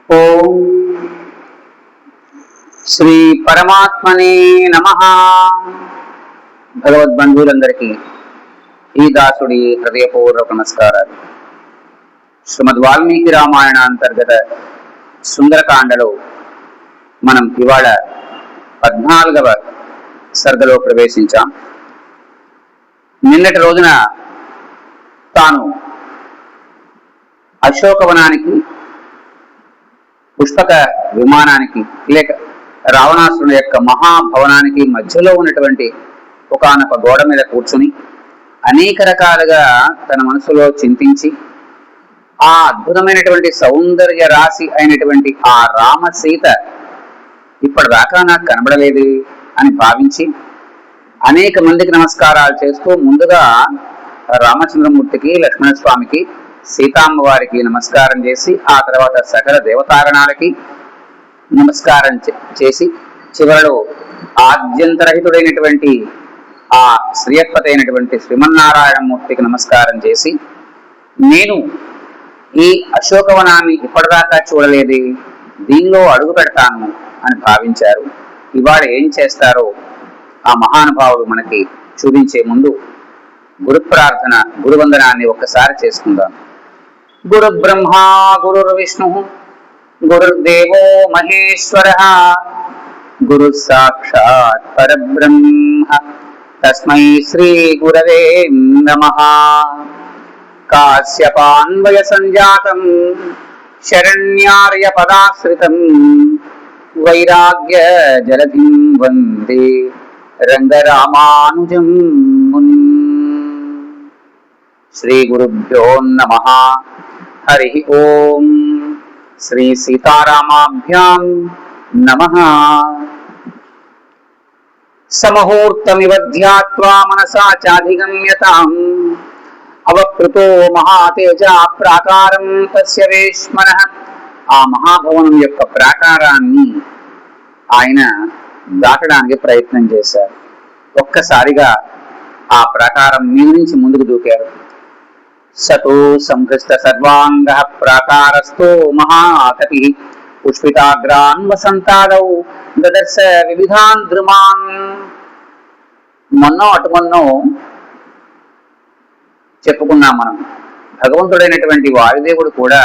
ఓం శ్రీ పరమాత్మనే నమః. భగవద్బంధువులందరికీ ఈ దాసుడి హృదయపూర్వక నమస్కారాలు. శ్రీమద్ వాల్మీకి రామాయణ అంతర్గత సుందరకాండలో మనం ఇవాళ 14వ సర్గలో ప్రవేశించాం. నిన్నటి రోజున తాను అశోకవనానికి, పుష్పక విమానానికి, లేక రావణాసురుని యొక్క మహాభవనానికి మధ్యలో ఉన్నటువంటి ఒకానొక గోడ మీద కూర్చుని అనేక రకాలుగా తన మనసులో చింతించి ఆ అద్భుతమైనటువంటి సౌందర్య రాశి అయినటువంటి ఆ రామ సీత ఇప్పటిదాకా నాకు కనబడలేదు అని భావించి అనేక మందికి నమస్కారాలు చేస్తూ ముందుగా రామచంద్రమూర్తికి, లక్ష్మణస్వామికి, సీతామ్మ వారికి నమస్కారం చేసి ఆ తర్వాత సకల దేవతాగణాలకి నమస్కారం చేసి చివరిలో ఆద్యంతరహితుడైనటువంటి ఆ శ్రీయత్పతి అయినటువంటి శ్రీమన్నారాయణమూర్తికి నమస్కారం చేసి, నేను ఈ అశోకవనాన్ని ఇప్పటిదాకా చూడలేదు, దీనిలో అడుగు పెడతాను అని భావించారు. ఇవాళ ఏం చేస్తారో ఆ మహానుభావుడు మనకి చూపించే ముందు గురు ప్రార్థన, గురువందనాన్ని ఒక్కసారి చేసుకుందాం. గురు బ్రహ్మా గురు విష్ణు గురుర్దేవో మహేశ్వర గురు సాక్షాత్ పరబ్రహ్మ తస్మై శ్రీ గురవే నమః. కాశ్యపాన్వయ సంజాతం శరణ్యార్య పదాశ్రితం వైరాగ్య జలధిం వందే రంగరామానుజం మునిం. శ్రీ గురుభ్యో నమః. హరి ఓం. శ్రీ సీతారామాభ్యాం నమః. సమహూర్తమివ ధ్యాత్వా మనసా చాధిగమ్యతాం అవకృతో మహాతేజ ప్రాకారం తస్య వేష్మనః. ఆ మహాభవనం యొక్క ప్రాకారాన్ని ఆయన దాటడానికి ప్రయత్నం చేశారు. ఒక్కసారిగా ఆ ప్రాకారం మీద నుంచి ముందుకు దూకారు. సతో సంకృష్ట సర్వాంగ ప్రాకారస్థో మహాకపి పుష్పితాగ్రాన్ వసంతాదౌ దదర్శ వివిధాన్ ద్రుమాన్. మొన్నో అటుమొన్నో చెప్పుకున్నాం మనం. భగవంతుడైనటువంటి వాయుదేవుడు కూడా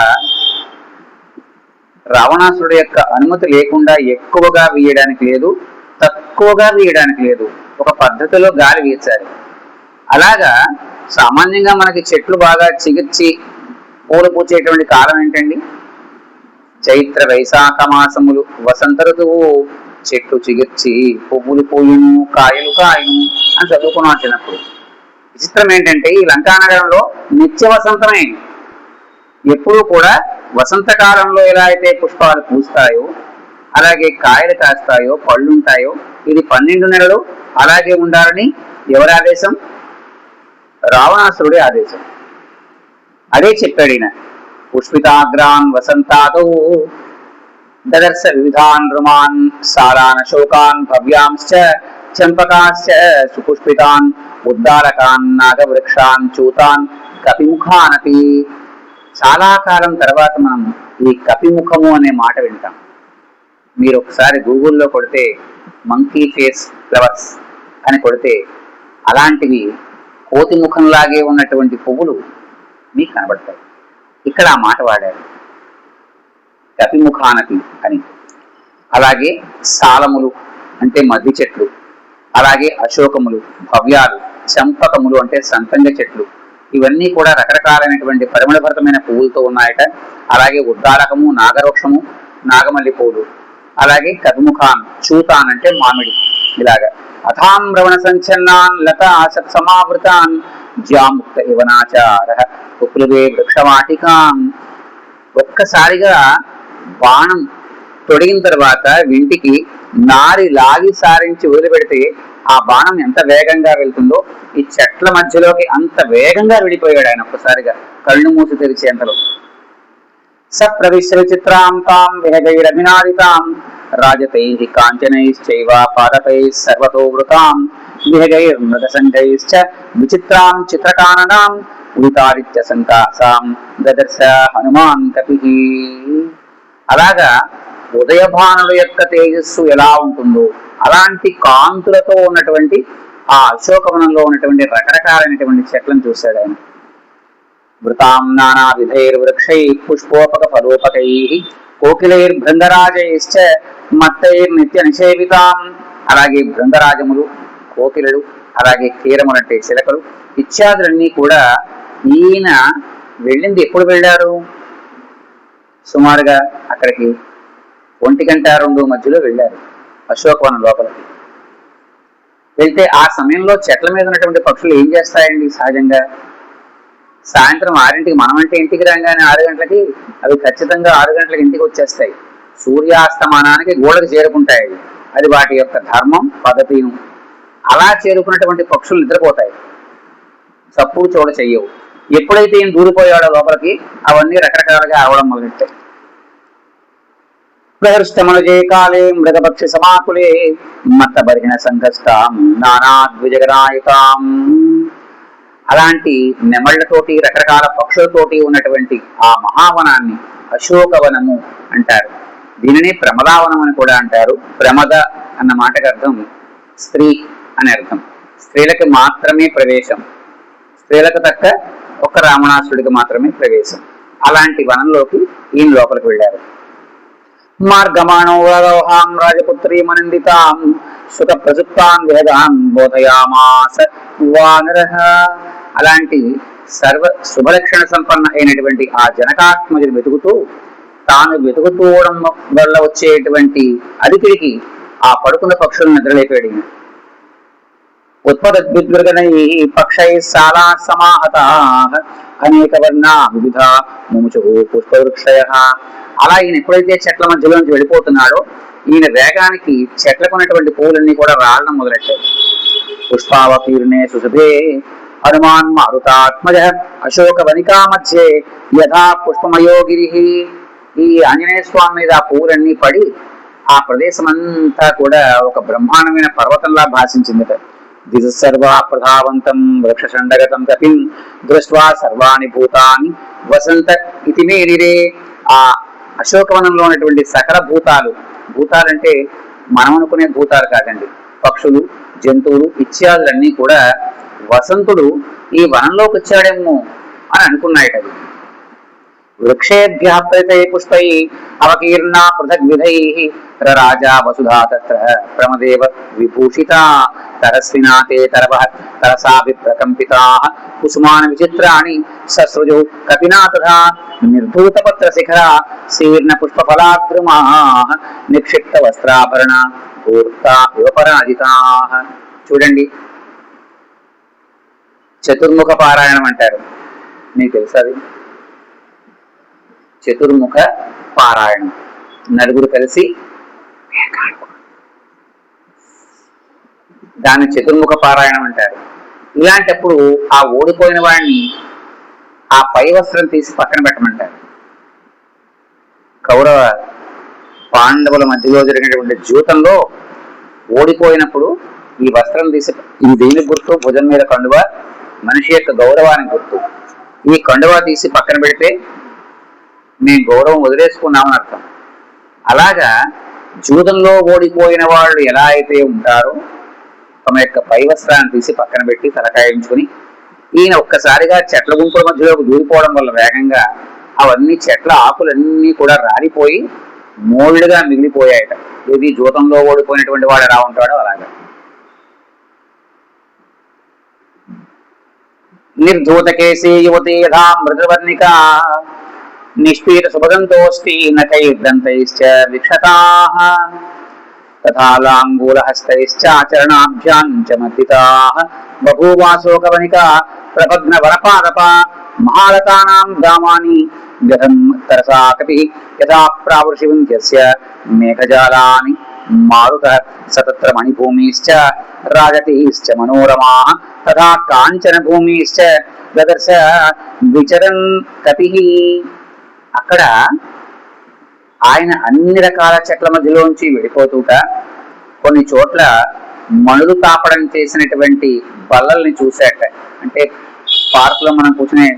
రావణాసురుడు యొక్క అనుమతి లేకుండా ఎక్కువగా వీయడానికి లేదు, తక్కువగా వీయడానికి లేదు, ఒక పద్ధతిలో గాలి వీచాలి. అలాగా సామాన్యంగా మనకి చెట్లు బాగా చిగిర్చి పూలు పూచేటువంటి కాలం ఏంటండి? చైత్ర వైశాఖ మాసములు, వసంత ఋతువు. చెట్లు చిగిర్చి పువ్వులు పూయును, కాయలు కాయను అని చదువుకున్నాం చిన్నప్పుడు. విచిత్రం ఏంటంటే ఈ లంకానగరంలో నిత్య వసంతమే. ఎప్పుడూ కూడా వసంతకాలంలో ఎలా అయితే పుష్పాలు పూస్తాయో, అలాగే కాయలు కాస్తాయో, పళ్ళుంటాయో, ఇది 12 నెలలు అలాగే ఉండాలని ఎవరి ఆదేశం? రావణాసురుడి ఆదేశం. అదే చెప్పాడు ఈయన. పుష్పితాగ్రాన్ వసంతాతో దదర్శ వివిధాన్ రుమాన్ సారాన శోకాన్ భవ్యాంశ్చ చంపకాశ్చ సుపుష్పితాన్ ఉద్దారకాన్ నాగవృక్షాన్ చూతాన్ కపిముఖానపి. చాలా కాలం తర్వాత మనం ఈ కపిముఖము అనే మాట వింటాం. మీరు ఒకసారి గూగుల్లో కొడితే మంకీ ఫేస్ ఫ్లవర్స్ అని కొడితే అలాంటివి కోతి ముఖంలాగే ఉన్నటువంటి పువ్వులు మీకు కనబడతాయి. ఇక్కడ ఆ మాట వాడారు, కపిముఖానపి అని. అలాగే సాలములు అంటే మద్ది చెట్లు, అలాగే అశోకములు, భవ్యాలు, చంపకములు అంటే సంతంగ చెట్లు, ఇవన్నీ కూడా రకరకాలైనటువంటి పరిమళభరితమైన పువ్వులతో ఉన్నాయట. అలాగే ఉద్దారకము, నాగవృక్షము, నాగమల్లి పువ్వులు, అలాగే కపిముఖాన్, చూతాన్ అంటే మామిడి. ఇలాగా అథామ్రవణ సంచన్నాన్ లతా సమావృతాన్ జ్యాముక్త ఇవనాచార కుప్లువే వృక్షవాటికాం. ఒక్కసారిగా బాణం తొడిగిన తర్వాత వింటికి నారి లాగి సారించి వదిలిపెడితే ఆ బాణం ఎంత వేగంగా వెళ్తుందో ఈ చెట్ల మధ్యలోకి అంత వేగంగా విడిపోయాడు ఆయన ఒక్కసారిగా, కళ్ళు మూసి తెరిచేంతలో. సప్రవిశ్య విచిత్రాం తాం విహగైరభినాదితాం రాజతైః కాంచనైశ్చైవ పాదపైః సర్వతో వృతాం విహగైర్మృగసంఘైశ్చ విచిత్రాం చిత్రకాననాం ఉదితాదిత్య సంకాసాం దదర్శ హనుమాన్ కపిః. అలాగా ఉదయభానుల యొక్క తేజస్సు ఎలా ఉంటుందో అలాంటి కాంతులతో ఉన్నటువంటి ఆ అశోకవనంలో ఉన్నటువంటి రకరకాలైనటువంటి చెట్లను చూశాడు ఆయన. వృతాం నానా విధైర్వృక్షై పుష్పోపక ఫలోపకై కోకిలైర్భృంగరాజైశ్చ మత్తైర్నిత్య నిషేవితాం. అలాగే భృంగరాజములు, కోకిలలు, అలాగే కీరములంటే చిలకలు ఇత్యాదులన్నీ కూడా ఈయన వెళ్ళింది ఎప్పుడు వెళ్ళారు? సుమారుగా అక్కడికి 1:02 మధ్యలో వెళ్ళారు అశోకవనం లోపలికి. వెళ్తే ఆ సమయంలో చెట్ల మీద ఉన్నటువంటి పక్షులు ఏం చేస్తాయండి? సహజంగా సాయంత్రం 6ంటికి, మనమంటే ఇంటికి రాగానే 6 గంటలకి అవి ఖచ్చితంగా 6 గంటలకు ఇంటికి వచ్చేస్తాయి. సూర్యాస్తమానానికి గోడకు చేరుకుంటాయి. అది వాటి యొక్క ధర్మం, పద్ధతిను. అలా చేరుకున్నటువంటి పక్షులు నిద్రపోతాయి, చప్పుడు చోడ చెయ్యవు. ఎప్పుడైతే ఈయన దూరిపోయాడో లోపలికి అవన్నీ రకరకాలుగా అవడం మొదలెట్టాయి. ప్రహృష్టమనుజే కాలే మృగపక్షి సమాకులే మత్త బరిగిన సంకష్టాం నానాద్విజగనాయకాం. అలాంటి నెమళ్లతోటి రకరకాల పక్షులతోటి ఉన్నటువంటి ఆ మహావనాన్ని అశోకవనము అంటారు. దీనిని ప్రమదావనం అని కూడా అంటారు. ప్రమద అన్న మాటకు అర్థం స్త్రీ అని అర్థం. స్త్రీలకు మాత్రమే ప్రవేశం, స్త్రీలకు తక్క ఒక్క రావణాసుడికి మాత్రమే ప్రవేశం. అలాంటి వనంలోకి ఈయన లోపలికి వెళ్ళారు. మార్గమాణో వరోహాం రాజపుత్రీ మనందితాం సుఖ ప్రసుప్తాన్ వేదాన్ బోధయామాస వానరః. అలాంటి సర్వ శుభలక్షణ సంపన్న అయినటువంటి ఆ జనకాత్మజుని వెతుకుతూ, తాను వెతుకుతూవడం వల్ల వచ్చేటువంటి అదికిడికి ఆ పడుకున్న పక్షులను నిద్రలేపాడు. ఉత్పద్విద్వర్గనై పక్షై సాలా సమాహతాః అనేక వర్ణా వివిధ ముముచు పుష్పవృక్షయః. అలా ఈయన ఎప్పుడైతే చెట్ల మధ్యలోంచి వెళ్ళిపోతున్నాడో ఈయన వేగానికి చెట్లకు ఉన్నటువంటి పువ్వులన్నీ కూడా రాలడం మొదలెట్టాయి. పుష్పావకీర్ణే సుశుభే హనుమాన్ మారుతాత్మజ అశోక వనికా మధ్యే యథా పుష్పమయోగిరి. ఈ ఆంజనేయ స్వామి మీద ఆ పువ్వులన్నీ పడి ఆ ప్రదేశం అంతా కూడా ఒక బ్రహ్మాండమైన పర్వతంలా భాషించింది. దిశసర్వా ప్రధావంతం వృక్షషండగతం కపిం దృష్ట్వా సర్వాణి భూతాని వసంత ఇతి మేరిరే. ఆ అశోకవనంలో ఉన్నటువంటి సకల భూతాలు, భూతాలంటే మనం అనుకునే భూతాలు కాదండి, పక్షులు, జంతువులు ఇత్యాదులన్నీ కూడా వసంతుడు ఈ వనంలోకి వచ్చాడేమో అని అనుకున్నాయట. వృక్షేభ్యః ప్రతై పుష్పై అవకీర్ణా పృథగ్ విధై రాజా వసుధా తత్ర ప్రమదేవ విభూషితా తరస్వినాతే తరవః తరసాభి ప్రకంపితాః కుసుమాన విచిత్రాణి ససృజౌ కపినా తథా నిర్ధూత పత్ర శిఖరా శీర్ణ పుష్పఫలాద్రుమాః నిక్షిప్త వస్త్రాభరణ పూర్తా యువపరాజితాః. చూడండి, చతుర్ముఖ పారాయణం అంటారు. మీకు తెలుసా? చతుర్ముఖ పారాయణం, నలుగురు కలిసి దాన్ని చతుర్ముఖ పారాయణం అంటారు. ఇలాంటప్పుడు ఆ ఓడిపోయిన వాడిని ఆ పై వస్త్రం తీసి పక్కన పెట్టమంటారు. కౌరవ పాండవుల మధ్యలో జరిగినటువంటి జీవితంలో ఓడిపోయినప్పుడు ఈ వస్త్రం తీసి, ఇది దేని గుర్తు? భుజం మీద కండువ, మనిషి యొక్క గౌరవానికి గుర్తు. ఈ కండువ తీసి పక్కన పెడితే మేము గౌరవం వదిలేసుకున్నామని అర్థం. అలాగా జూదంలో ఓడిపోయిన వాళ్ళు ఎలా అయితే ఉంటారో తమ యొక్క పై వస్త్రాన్ని తీసి పక్కన పెట్టి తలకాయించుకుని ఈయన ఒక్కసారిగా చెట్ల గుంపుల మధ్యలోకి దూరిపోవడం వల్ల వేగంగా అవన్నీ చెట్ల ఆకులన్నీ కూడా రాలిపోయి మోల్డ్గా మిగిలిపోయాయట. ఇది జూదంలో ఓడిపోయినటువంటి వాడు ఎలా ఉంటాడో అలాగా. నిర్ధూతకేశీ యువతి యథా మృదువర్ణిక నిష్పీత సుభదంతోస్తి నఖైర్దంతైశ్చ విక్షతాః తథా లాంగూలహస్తైశ్చాచరణాభ్యాం చ మద్దితాః బభూవాశోకవనికా ప్రపద్న వరపాదప మహాలతానాం గామాని వ్యధం తరసా కపిః యథా ప్రావృషివంత్యస్య మేఘజాలాని మారుత సతత్ర మణిభూమిశ్చ రాజతీశ్చ మనోరమాః తథా కాంచన భూమిశ్చ దదర్శ విచరన్ కపిః. అక్కడ ఆయన అన్ని రకాల చెట్ల మధ్యలోంచి వెళ్ళిపోతూట కొన్ని చోట్ల మణులు తాపడం చేసినటువంటి బల్లల్ని చూశాట. అంటే పార్కులో మనం కూర్చునే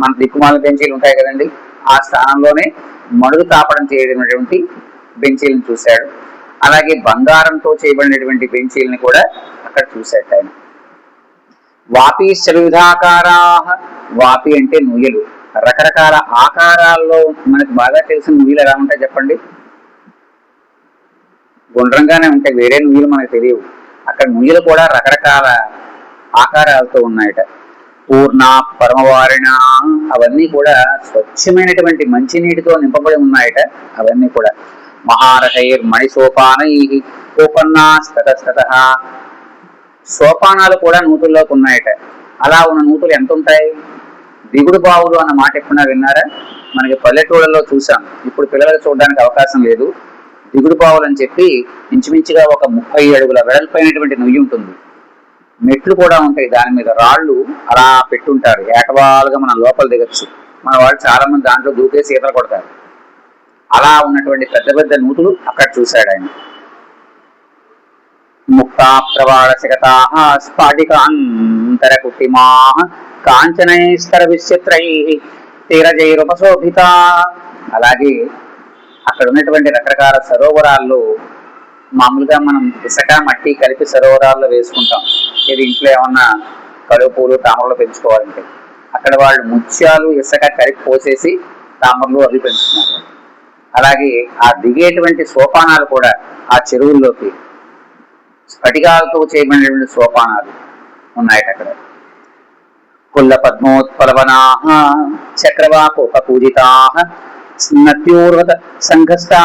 మన దిక్కుమాల బెంచీలు ఉంటాయి కదండి, ఆ స్థానంలోనే మడుగు తాపడం చేయబడినటువంటి బెంచీలను చూశాడు. అలాగే బంగారంతో చేయబడినటువంటి బెంచీలను కూడా అక్కడ చూశాడు ఆయన. వాపీశ్చ వివిధాకారా, వాపి అంటే నుయ్యలు, రకరకాల ఆకారాల్లో. మనకు బాగా తెలిసిన నుయ్యలు ఎలా ఉంటాయి చెప్పండి? గుండ్రంగానే ఉంటాయి, వేరే నుయ్యలు మనకు తెలియవు. అక్కడ నుయ్యలు కూడా రకరకాల ఆకారాలతో ఉన్నాయట. పూర్ణ పరమవారిణ, అవన్నీ కూడా స్వచ్ఛమైనటువంటి మంచినీటితో నింపబడి ఉన్నాయట. అవన్నీ కూడా మహారహైర్ మణిసోపానై ఓపన్నా స్తత, సోపానాలు కూడా నూతుల్లోకి ఉన్నాయట. అలా ఉన్న నూతులు ఎంత ఉంటాయి? దిగుడు బావులు అన్న మాట ఎప్పుడన్నా విన్నారా? మనకి పల్లెటూళ్ళలో చూసాం, ఇప్పుడు పిల్లలకు చూడడానికి అవకాశం లేదు. దిగుడు బావులు అని చెప్పి ఇంచుమించుగా ఒక 30 అడుగుల వెడల్పైనటువంటి నుయ్యి ఉంటుంది. మెట్లు కూడా ఉంటాయి, దాని మీద రాళ్ళు అలా పెట్టుంటారు. ఏటవాలుగా మనం లోపల దిగచ్చు. మన వాళ్ళు చాలా మంది దాంట్లో దూకేసి ఈతలు కొడతారు. అలా ఉన్నటువంటి పెద్ద పెద్ద నూతులు అక్కడ చూశాడు ఆయన. ముక్తా ప్రవాళ శకతా స్ఫాటికాంతర కుటిమా కాంచనైస్తర విచిత్రై తీరజైరుపశోభిత. అలాగే అక్కడ ఉన్నటువంటి రకరకాల సరోవరాల్లో, మామూలుగా మనం ఇసుక మట్టి కలిపి సరోవరాల్లో వేసుకుంటాం, ఇది ఇంట్లో ఏమన్నా కలువ పూలు తామరలు పెంచుకోవాలంటే. అక్కడ వాళ్ళు ముత్యాలు ఇసుక కలిపి పోసేసి తామరలు అవి పెంచుతున్నారు. అలాగే ఆ దిగేటువంటి సోపానాలు కూడా ఆ చెరువుల్లోకి స్ఫటికాలతో చేయబడినటువంటి సోపానాలు ఉన్నాయి అక్కడ. కుల్ల పద్మోత్పలవనా చక్రవాకోప పూజితా నత్యోర్వత సంఘస్థా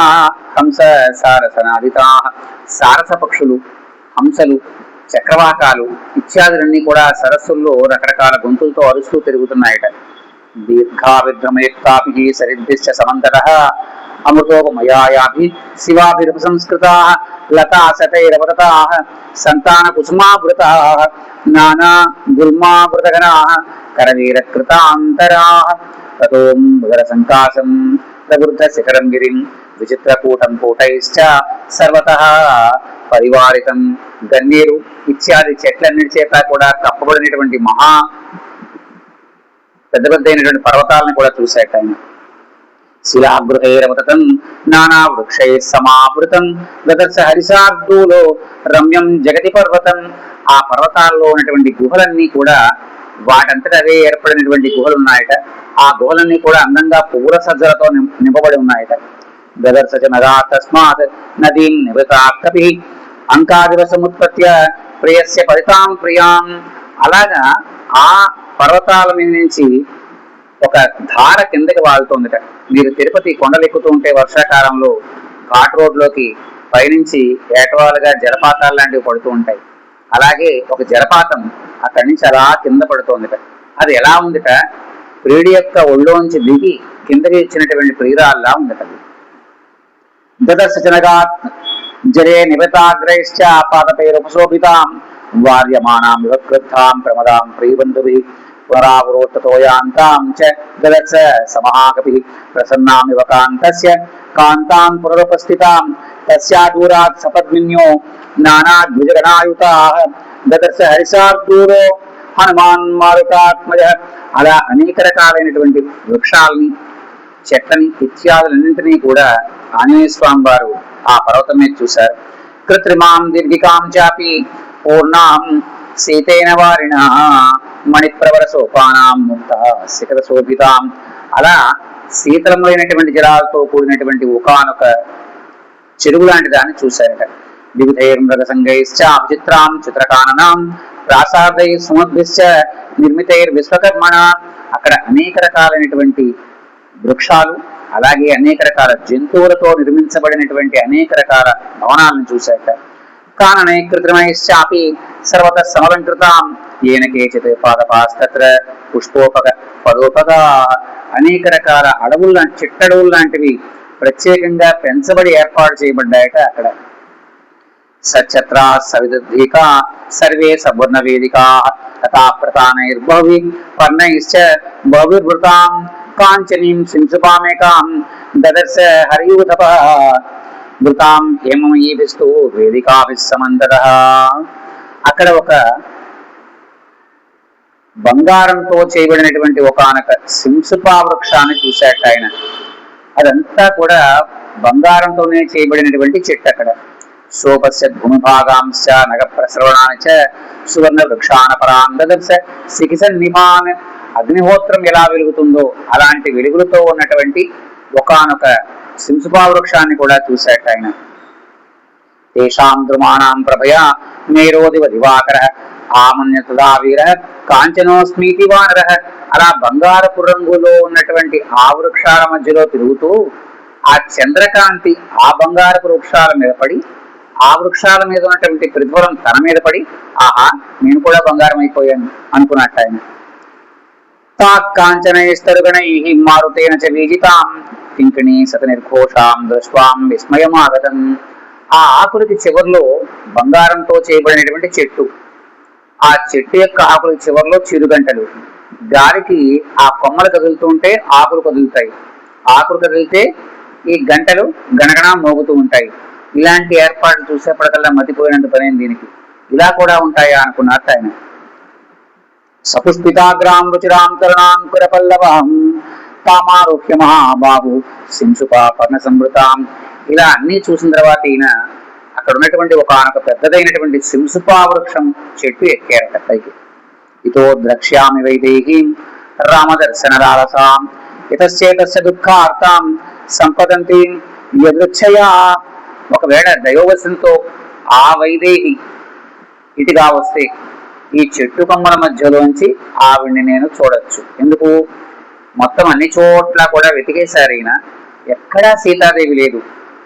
హంస సారసనాదితా. సారస పక్షులు, హంసలు, చక్రవాకాలు ఇత్యాదులన్నీ కూడా సరస్సుల్లో రకరకాల గొంతులతో అరుస్తూ తిరుగుతున్నాయట. దీర్ఘావిద్రమయుక్తాభి సరిద్భిశ్చ సమంతటః అమృతోపమయాయాభి శివాభిరపసంస్కృతాః లతా శతైరవరతాః సంతాన కుసుమావృతాః నానా గుల్మావృతగణాః కరవీరకృతాంతరాః తతోం భగర సంకాశం ప్రవృద్ధ శిఖరం గిరిం విచిత్రకూటం కూటైశ్చ సర్వతః పరివారితం. గన్నేరు ఇత్యాది చెట్లన్నిటి చేత కూడా కప్పబడినటువంటి మహా పెద్ద పెద్ద అయినటువంటి పర్వతాలను కూడా చూశాక ఆయన. శిలాగృహైరవతతం నానా వృక్షై సమావృతం గదర్శ హరిశార్దూలో రమ్యం జగతి పర్వతం. ఆ పర్వతాల్లో ఉన్నటువంటి గుహలన్నీ కూడా వాటంతట అవే ఏర్పడినటువంటి గుహలు ఉన్నాయట. ఆ గుహలన్నీ కూడా అందంగా పూల సజ్జలతో నింపబడి ఉన్నాయట. గదర్శ నగా తస్మాత్ నదీం నివృతాకపి అంకాదివ సముత్పత్య ప్రియస్య పరితాం ప్రియాం. అలాగా ఆ పర్వతాల మీద నుంచి ఒక ధార కిందకి వాళ్తుందట. మీరు తిరుపతి కొండలు ఎక్కుతూ ఉంటే వర్షాకాలంలో ఘాట్ రోడ్లోకి పైనుంచి ఏటవాలుగా జలపాతాలు లాంటివి పడుతూ ఉంటాయి. అలాగే ఒక జలపాతం అక్కడి నుంచి అలా కింద పడుతోందిట. అది ఎలా ఉందిట? ప్రియుడి యొక్క ఒళ్ళోంచి దిగి కిందకి ఇచ్చినటువంటి ప్రియురాల్లా ఉందట. దదర్శనగాత్ జరే నిబతాగ్రైశ్చ పాదపైరుపశోభితాం వార్యమానాం వివకృతాం ప్రమదాం ప్రియబంధుభిః వరావరోత్తతోయాంతాం చ దదర్శ సమహాకపి ప్రసన్నామివ కాంతస్య కాంతాం పునరుపస్థితాం తస్యా దూరాత్ సపద్మిన్యో నానాద్విజగణాయుతాః దదర్శ హరిశార్దూలో హనుమాన్ మారుతాత్మజ. అలా అనేక రకాలైనటువంటి వృక్షాలని, చెట్లని ఇత్యాదులన్నింటినీ కూడా ఆంజనేయ స్వామి వారు ఆ పర్వతం మీద చూశారు. కృత్రిమాం దీర్ఘికాం చాపి పూర్ణాం సీతైన వారిణ మణిప్రవర సోపానాం ముక్త శిఖర శోభితాం. అలా శీతలమైనటువంటి జలాలతో కూడినటువంటి ఒకానొక చెరువు లాంటి దాన్ని చూశారట. వివిధైర్మృగ సంగైశ్చ విచిత్రాం చిత్రకాననాం ప్రాసాదై సుమద్భిశ్చ నిర్మితైర్ విశ్వకర్మణ. అక్కడ అనేక రకాలైనటువంటి వృక్షాలు, అలాగే అనేక రకాల జంతువులతో నిర్మించబడినటువంటి అనేక రకాల భవనాలను చూశాక. కాననై కృత్రిమైశ్చాపి సర్వత సమలంకృతాం ఏన కేచిత్ పాదపాస్తత్ర పుష్పోపక పదోపగా. అనేక రకాల అడవుల చిట్టడవులు లాంటివి ప్రత్యేకంగా పెంచబడి ఏర్పాటు చేయబడ్డాయట అక్కడ. సఛత్రా సవిదీక సర్వే సవర్ణ వేదికా తథా ప్రతానైర్బహువి పర్ణైశ్చ బహువిర్వృతాం కాంచనీం సింసుపామేకాం దదర్శ హరియూథప వృతాం హేమమయీభిస్తు వేదికాభిస్సమంతతః. అక్కడ ఒక బంగారంతో చేయబడినటువంటి ఒకానొక సింసుపా వృక్షాన్ని చూశాట ఆయన. అదంతా కూడా బంగారంతోనే చేయబడినటువంటి చెట్టు అక్కడ. శోభస్య భూమిభాగాంశ నగ ప్రసరవణాని చ సువర్ణ వృక్షాన పరాంగదర్శ సికిసన్నిమాన్. అగ్నిహోత్రం ఎలా వెలుగుతుందో అలాంటి వెలుగులతో ఉన్నటువంటి ఒకానొక సింసుపా వృక్షాన్ని కూడా చూశాట ఆయన. తేషాం ద్రుమాణాం ప్రభయా మేరోదివ దివాకర ఆమన్యతదా వీర కాంచనోస్మీతి వానర. అలా బంగారపు రంగులో ఉన్నటువంటి ఆ వృక్షాల మధ్యలో తిరుగుతూ ఆ చంద్రకాంతి ఆ బంగారపు వృక్షాల మీద పడి, ఆ వృక్షాల మీద ఉన్నటువంటి ప్రతిఫలం తన మీద పడి, ఆహా నేను కూడా బంగారం అయిపోయాను అనుకున్నట్టు ఆయన. తాకాంచనైస్తరుగణై మారుతేన చ వీజితాం కింకిణీ సత నిర్ఘోషాం దృష్ట్వాం విస్మయమాగతం. ఆ ఆకులకి చివర్లో బంగారంతో చేయబడినటువంటి చెట్టు, ఆ చెట్టు యొక్క ఆకుల చివర్లో చిరుగంటలు, గాలికి ఆ కొమ్మలు కదులుతుంటే ఆకులు కదులుతాయి, ఆకులు కదిలితే ఈ గంటలు గణగణ మోగుతూ ఉంటాయి. ఇలాంటి ఏర్పాట్లు చూసేప్పటికల్లా మతిపోయినంత పనేం దీనికి, ఇలా కూడా ఉంటాయా అనుకున్నట్టు ఆయన. సపుష్పితాగ్రాం రుచిరాం తరుణాంకుర పల్లవాం తామారోహ్య మహాబాహు సింసుపా పర్ణ సంవృతాం. ఇలా అన్ని చూసిన తర్వాత ఈయన అక్కడ ఉన్నటువంటి ఒకనొక పెద్దదైనటువంటి సింసుపా వృక్షం చెట్టు ఎక్కారట పైకి. ఇతో ద్రక్ష్యామి వైదేహీం రామదర్శన లాలసాం ఇతస్యేతస్య దుఃఖార్తాం సంపదంతి యదృచ్ఛయా. ఒకవేళ దైవవశంతో ఆ వైదేహి ఇటుగా వస్తే ఈ చెట్టు కొమ్మల మధ్యలోంచి ఆవిడ్ని నేను చూడొచ్చు. ఎందుకు? మొత్తం అన్ని చోట్ల కూడా వెతికేశారు ఈయన, ఎక్కడా సీతాదేవి లేదు.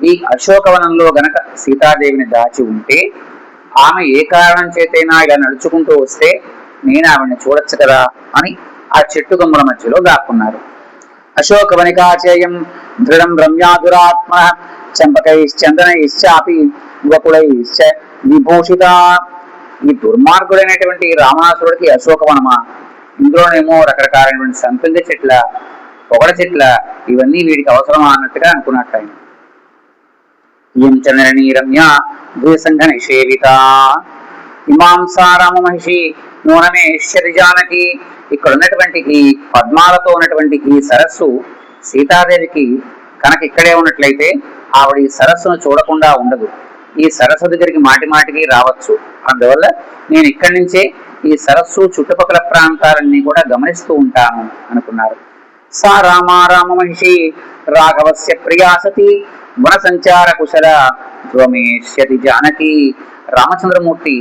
ఈ అశోకవనంలో గనక సీతాదేవిని దాచి ఉంటే ఆమె ఏ కారణం చేతైనా ఇలా నడుచుకుంటూ వస్తే నేను ఆవిడ్ని చూడొచ్చు కదా అని ఆ చెట్టు కొమ్మల మధ్యలో దాక్కున్నారు. అశోకవనికాచేయం దృఢం రమ్యాదురాత్మ చంపకైశ్చందనైశ్చాపి వకుడైశ్చ విభూషిత. ఈ దుర్మార్గుడైనటువంటి రావణాసురుడికి అశోకవనమా? ఇందులోనేమో రకరకాలైనటువంటి సంపింగ చెట్ల, పొగడ చెట్ల, ఇవన్నీ వీడికి అవసరమా అన్నట్టుగా అనుకున్నట్టు ఆయన. ఇయం చంద్రనీ రమ్య భూసంఘ నిషేవిత ఇమాం సారామ మహిషి నూనమేశ్వరి జానకి. ఇక్కడ ఉన్నటువంటి ఈ పద్మాలతో ఉన్నటువంటి ఈ సరస్సు సీతాదేవికి కనుక ఇక్కడే ఉన్నట్లయితే ఆవిడ ఈ సరస్సును చూడకుండా ఉండదు. ఈ సరస్సు దగ్గరికి మాటి మాటికి రావచ్చు. అందువల్ల నేను ఇక్కడి నుంచే ఈ సరస్సు చుట్టుపక్కల ప్రాంతాలన్నీ కూడా గమనిస్తూ ఉంటాను అనుకున్నారు. సా రామ మహిషి రాఘవస్య ప్రియాసతి వన సంచార కుశల ధ్రువమేష్యతి జానకి. రామచంద్రమూర్తి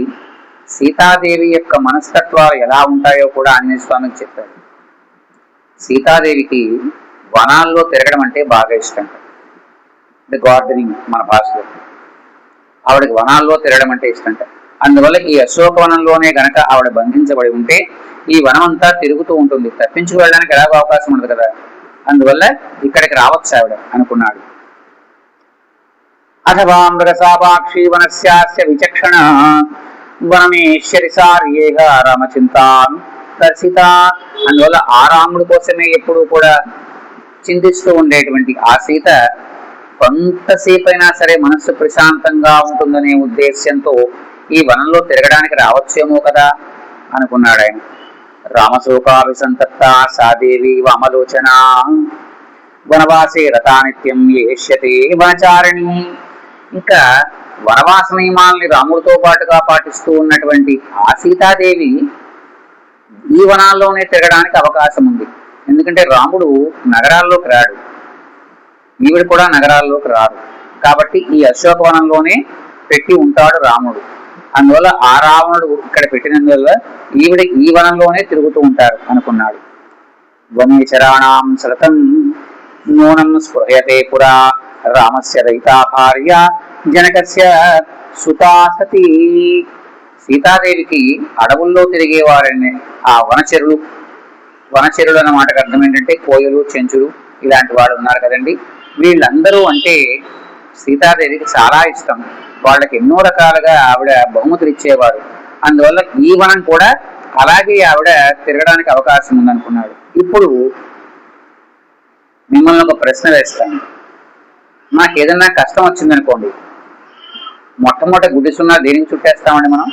సీతాదేవి యొక్క మనస్తత్వాలు ఎలా ఉంటాయో కూడా ఆంజనేయ స్వామికి చెప్పాడు. సీతాదేవికి వనాల్లో తిరగడం అంటే బాగా ఇష్టం, అంటే గార్డెనింగ్ మన భాషలో. ఆవిడకి వనాల్లో తిరగడం అంటే ఇష్టంట. అందువల్ల ఈ అశోకవనంలోనే గనక ఆవిడ బంధించబడి ఉంటే ఈ వనం అంతా తిరుగుతూ ఉంటుంది, తప్పించుకు వెళ్ళడానికి ఎలాగో అవకాశం ఉండదు కదా. అందువల్ల ఇక్కడికి రావచ్చు ఆవిడ అనుకున్నాడు. అథవా మృగసాపాక్షి వనస్యాస్య విచక్షణ వనమేశ్వరి సార్యేహ రామచింతాన్ దర్శిత. అందువల్ల ఆ రాముడి కోసమే ఎప్పుడు కూడా చింతిస్తూ ఉండేటువంటి ఆ సీత కొంతసేపు అయినా సరే మనస్సు ప్రశాంతంగా ఉంటుందనే ఉద్దేశ్యంతో ఈ వనంలో తిరగడానికి రావచ్చేమో కదా అనుకున్నాడు ఆయన. రామశోకాభిసంతప్త సాదేవి వామలోచన వనవాసే రథానిత్యం ఏష్యతే వనచారిణి. ఇంకా వనవాస నియమాల్ని రాముడితో పాటుగా పాటిస్తూ ఉన్నటువంటి ఆ సీతాదేవి ఈ వనాల్లోనే తిరగడానికి అవకాశం ఉంది. ఎందుకంటే రాముడు నగరాల్లోకి రాడు, ఈవిడ కూడా నగరాల్లోకి రాడు, కాబట్టి ఈ అశోకవనంలోనే పెట్టి ఉంటాడు రాముడు. అందువల్ల ఆ రావణుడు ఇక్కడ పెట్టినందువల్ల ఈవిడ ఈ వనంలోనే తిరుగుతూ ఉంటారు అనుకున్నాడు. వనేచరాణం సతతం నూనం స్పృహయతే పురా రామస్య రహితా భార్య జనకస్య సుతా సతీ. సీతాదేవికి అడవుల్లో తిరిగేవారని ఆ వనచరులు అన్న మాటకు అర్థం ఏంటంటే కోయలు, చెంచులు ఇలాంటి వాళ్ళు ఉన్నారు కదండి. వీళ్ళందరూ అంటే సీతాదేవికి చాలా ఇష్టం. వాళ్ళకి ఎన్నో రకాలుగా ఆవిడ బహుమతులు ఇచ్చేవారు. అందువల్ల ఈ వనం కూడా అలాగే ఆవిడ తిరగడానికి అవకాశం ఉందనుకున్నాడు. ఇప్పుడు మిమ్మల్ని ఒక ప్రశ్న వేస్తాను. నాకు ఏదన్నా కష్టం వచ్చిందనుకోండి, మొట్టమొదటి గుడి సున్నా దేనికి చుట్టేస్తామండి మనం?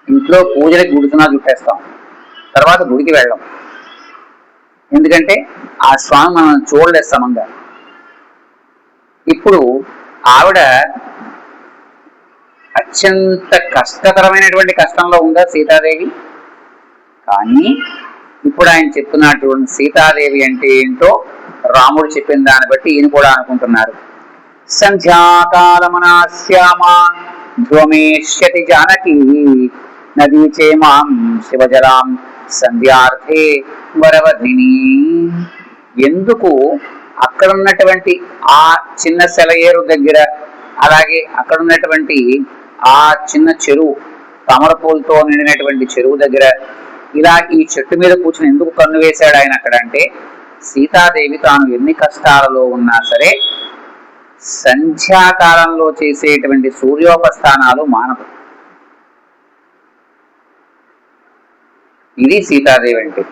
ఇంట్లో పూజలకి గుడి సున్నా చుట్టేస్తాం, తర్వాత గుడికి వెళ్ళాం. ఎందుకంటే ఆ స్వామి మనం చూడలేదు సమంగా. ఇప్పుడు ఆవిడ అత్యంత కష్టతరమైనటువంటి కష్టంలో ఉందా సీతాదేవి? కానీ ఇప్పుడు ఆయన చెప్తున్నటువంటి సీతాదేవి అంటే ఏంటో రాముడు చెప్పిన దాన్ని బట్టి ఈయన కూడా అనుకుంటున్నారు. సంధ్యాకాలమనాశ్యామ ధ్రువమేష్యతి జానకి నదీ చేమాం శివజలాం సంధ్యార్థే వరవర్ణిని. ఎందుకు అక్కడ ఉన్నటువంటి ఆ చిన్న సెలయేరు దగ్గర, అలాగే అక్కడ ఉన్నటువంటి ఆ చిన్న చెరువు, తామరపూలతో నిండినటువంటి చెరువు దగ్గర ఇలా ఈ చెట్టు మీద కూర్చుని ఎందుకు కన్ను వేశాడు ఆయన అక్కడ అంటే, సీతాదేవి తాను ఎన్ని కష్టాలలో ఉన్నా సరే సంధ్యాకాలంలో చేసేటువంటి సూర్యోపస్థానాలు మానవు. ఇది సీతాదేవి అంటే.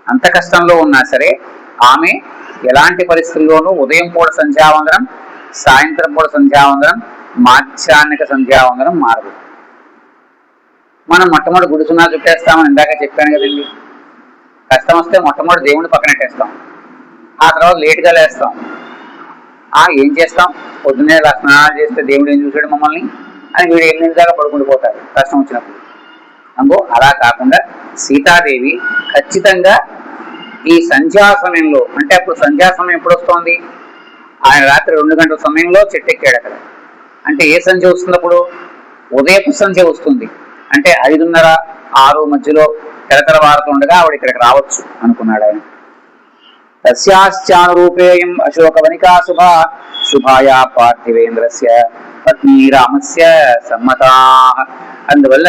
అంత కష్టంలో ఉన్నా సరే ఆమె ఎలాంటి పరిస్థితుల్లోనూ ఉదయం పూట సంధ్యావందనం, సాయంత్రం పూట సంధ్యావందనం, మాధ్యాహ్నిక సంధ్యావందనం మారదు. మనం మొట్టమొదటి గుడిసున్నా చుట్టేస్తామని ఇందాక చెప్పాను కదండి. కష్టం వస్తే మొట్టమొదటి దేవుడిని పక్కనెట్టేస్తాం, ఆ తర్వాత లేటుగా లేస్తాం. ఏం చేస్తాం, పొద్దున్నే స్నానాలు చేస్తే దేవుడు ఏం చూసాడు మమ్మల్ని అని వీడు 8 దాకా పడుకుండిపోతారు కష్టం వచ్చినప్పుడు. అందుకో అలా కాకుండా సీతాదేవి ఖచ్చితంగా ఈ సంధ్యా సమయంలో, అంటే అప్పుడు సంధ్యా సమయం ఎప్పుడు వస్తోంది, ఆయన రాత్రి 2 గంటల సమయంలో చెట్టెక్కాడు అక్కడ. అంటే ఏ సంధ్య వస్తుంది అప్పుడు? ఉదయపు సంధ్య వస్తుంది. అంటే 5:30, 6 మధ్యలో తెరవారుతుండగా ఆవిడ ఇక్కడికి రావచ్చు అనుకున్నాడు ఆయన. తస్యాశ్చానురూపేయం అశోకవనికా శుభా శుభాయా పార్థివేంద్రస్య పత్ని రామస్య సమ్మతా. అందువల్ల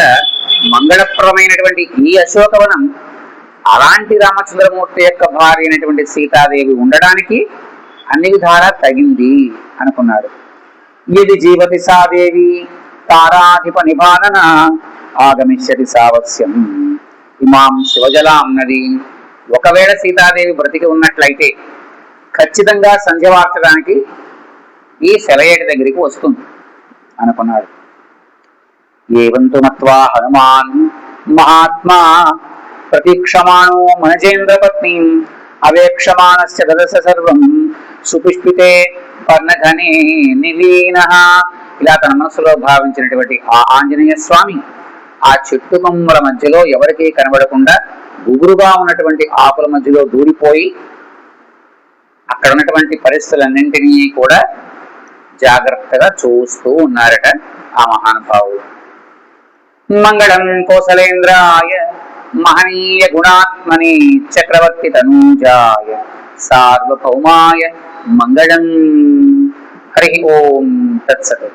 మంగళప్రదమైనటువంటి ఈ అశోకవనం అలాంటి రామచంద్రమూర్తి యొక్క భార్య అయినటువంటి సీతాదేవి ఉండడానికి అన్ని విధాలా తగింది అనుకున్నాడు. ఇది జీవతి సాదేవి తారాధిప నిబానన ఆగమిష్యతి సావస్యం ఇమాం శివజలాం నది. ఒకవేళ సీతాదేవి బ్రతికి ఉన్నట్లయితే ఖచ్చితంగా సంధ్య వార్చడానికి ఈ సెలయేటి దగ్గరికి వస్తుంది అనుకున్నాడు. ఏవంతు మత్వా హనుమాన్ మహాత్మా ప్రతీక్షమాణో మనజేంద్ర పత్ని అవేక్షమానస్య దదస సర్వం సుపుష్పితే పర్ణఘనే నిలీన. ఇలా తన మనసులో భావించినటువంటి ఆ ఆంజనేయ స్వామి ఆ చెట్టు కొమ్మల మధ్యలో ఎవరికీ కనబడకుండా గుబురుగా ఉన్నటువంటి ఆకుల మధ్యలో దూరిపోయి అక్కడ ఉన్నటువంటి పరిస్థితులన్నింటినీ కూడా జాగ్రత్తగా చూస్తూ ఉన్నారట ఆ మహానుభావుడు. మంగళం కోసలేంద్రాయ మహనీయ గుణాత్మని చక్రవర్తి తనూజాయ సార్వభౌమాయ మంగళం. హరి ఓం తత్సత్.